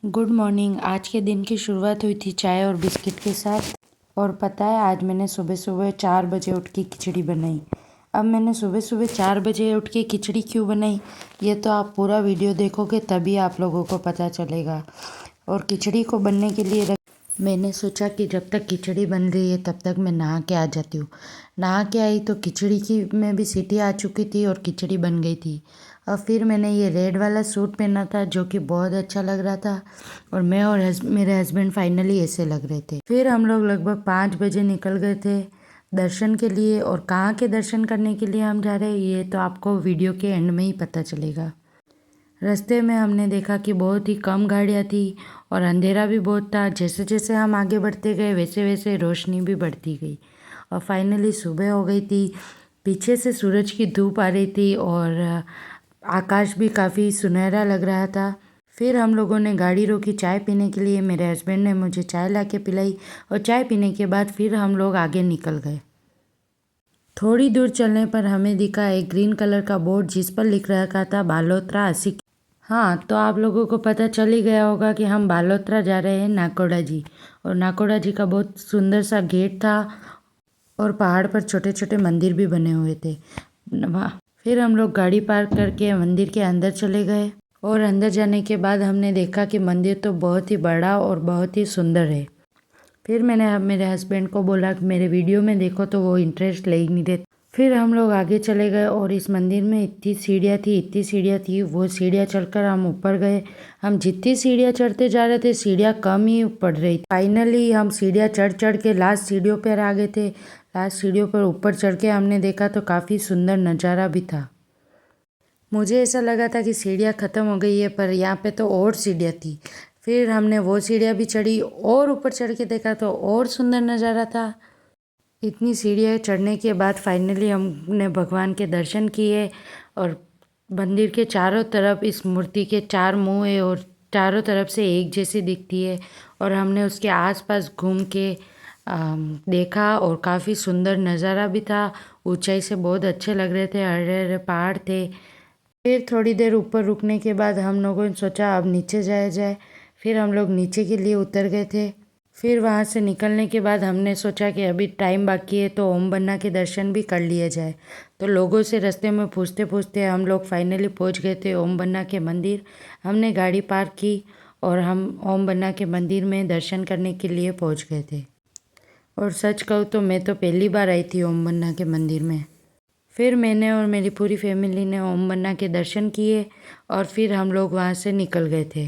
Good morning. आज के दिन की शुरुआत हुई थी चाय और बिस्किट के साथ। और पता है आज मैंने सुबह सुबह 4 बजे उठ के खिचड़ी बनाई। अब मैंने सुबह सुबह 4 बजे उठ के खिचड़ी क्यों बनाई, ये तो आप पूरा वीडियो देखोगे तभी आप लोगों को पता चलेगा। और खिचड़ी को बनने के लिए मैंने सोचा कि जब तक खिचड़ी बन रही है तब तक मैं नहा के आ जाती हूँ। नहा के आई तो खिचड़ी की में भी सीटी आ चुकी थी और खिचड़ी बन गई थी। और फिर मैंने ये रेड वाला सूट पहना था जो कि बहुत अच्छा लग रहा था और मैं और मेरे हस्बैंड फाइनली ऐसे लग रहे थे। फिर हम लोग लगभग 5 बजे निकल गए थे दर्शन के लिए। और कहाँ के दर्शन करने के लिए हम जा रहे हैं ये तो आपको वीडियो के एंड में ही पता चलेगा। रास्ते में हमने देखा कि बहुत ही कम गाड़ियाँ थी और अंधेरा भी बहुत था। जैसे जैसे हम आगे बढ़ते गए वैसे वैसे रोशनी भी बढ़ती गई और फाइनली सुबह हो गई थी। पीछे से सूरज की धूप आ रही थी और आकाश भी काफ़ी सुनहरा लग रहा था। फिर हम लोगों ने गाड़ी रोकी चाय पीने के लिए। मेरे हस्बैंड ने मुझे चाय ला के पिलाई और चाय पीने के बाद फिर हम लोग आगे निकल गए। थोड़ी दूर चलने पर हमें दिखा एक ग्रीन कलर का बोर्ड जिस पर लिख रखा था बालोतरा 80। हाँ, तो आप लोगों को पता चल ही गया होगा कि हम बालोतरा जा रहे हैं नाकोड़ा जी। और नाकोड़ा जी का बहुत सुंदर सा गेट था और पहाड़ पर छोटे छोटे मंदिर भी बने हुए थे वहाँ। फिर हम लोग गाड़ी पार्क करके मंदिर के अंदर चले गए और अंदर जाने के बाद हमने देखा कि मंदिर तो बहुत ही बड़ा और बहुत ही सुंदर है। फिर मैंने मेरे हस्बैंड को बोला कि मेरे वीडियो में देखो, तो वो इंटरेस्ट ले ही नहीं रहे। फिर हम लोग आगे चले गए और इस मंदिर में इतनी सीढ़ियाँ थी वो सीढ़ियाँ चढ़कर हम ऊपर गए। हम जितनी सीढ़ियाँ चढ़ते जा रहे थे सीढ़ियाँ कम ही पड़ रही थी। फाइनली हम सीढ़ियाँ चढ़ चढ़ के लास्ट सीढ़ियों पर आ गए थे। लास्ट सीढ़ियों पर ऊपर चढ़ के हमने देखा तो काफ़ी सुंदर नज़ारा भी था। मुझे ऐसा लगा था कि सीढ़ियाँ ख़त्म हो गई है पर यहाँ पे तो और सीढ़ियाँ थी। फिर हमने वो सीढ़ियाँ भी चढ़ी और ऊपर चढ़ के देखा तो और सुंदर नज़ारा था। इतनी सीढ़ियाँ चढ़ने के बाद फाइनली हमने भगवान के दर्शन किए। और मंदिर के चारों तरफ इस मूर्ति के 4 मुंह है और चारों तरफ से एक जैसी दिखती है। और हमने उसके आसपास घूम के देखा और काफ़ी सुंदर नज़ारा भी था। ऊंचाई से बहुत अच्छे लग रहे थे, हरे हरे पहाड़ थे। फिर थोड़ी देर ऊपर रुकने के बाद हम लोगों ने सोचा अब नीचे जाया जाए। फिर हम लोग नीचे के लिए उतर गए थे। फिर वहाँ से निकलने के बाद हमने सोचा कि अभी टाइम बाकी है तो ओम बन्ना के दर्शन भी कर लिया जाए। तो लोगों से रास्ते में पूछते पूछते हम लोग फाइनली पहुँच गए थे ओम बन्ना के मंदिर। हमने गाड़ी पार्क की और हम ओम बन्ना के मंदिर में दर्शन करने के लिए पहुँच गए थे। और सच कहूँ तो मैं तो पहली बार आई थी ओम बन्ना के मंदिर में। फिर मैंने और मेरी पूरी फैमिली ने ओम बन्ना के दर्शन किए और फिर हम लोग वहाँ से निकल गए थे।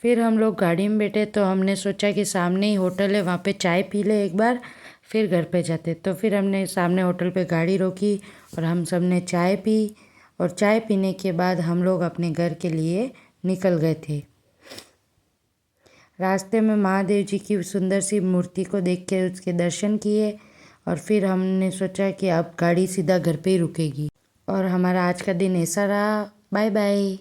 फिर हम लोग गाड़ी में बैठे तो हमने सोचा कि सामने ही होटल है, वहाँ पे चाय पी ले एक बार फिर घर पे जाते। तो फिर हमने सामने होटल पे गाड़ी रोकी और हम सब ने चाय पी। और चाय पीने के बाद हम लोग अपने घर के लिए निकल गए थे। रास्ते में महादेव जी की सुंदर सी मूर्ति को देख के उसके दर्शन किए और फिर हमने सोचा कि अब गाड़ी सीधा घर पे ही रुकेगी। और हमारा आज का दिन ऐसा रहा। Bye bye.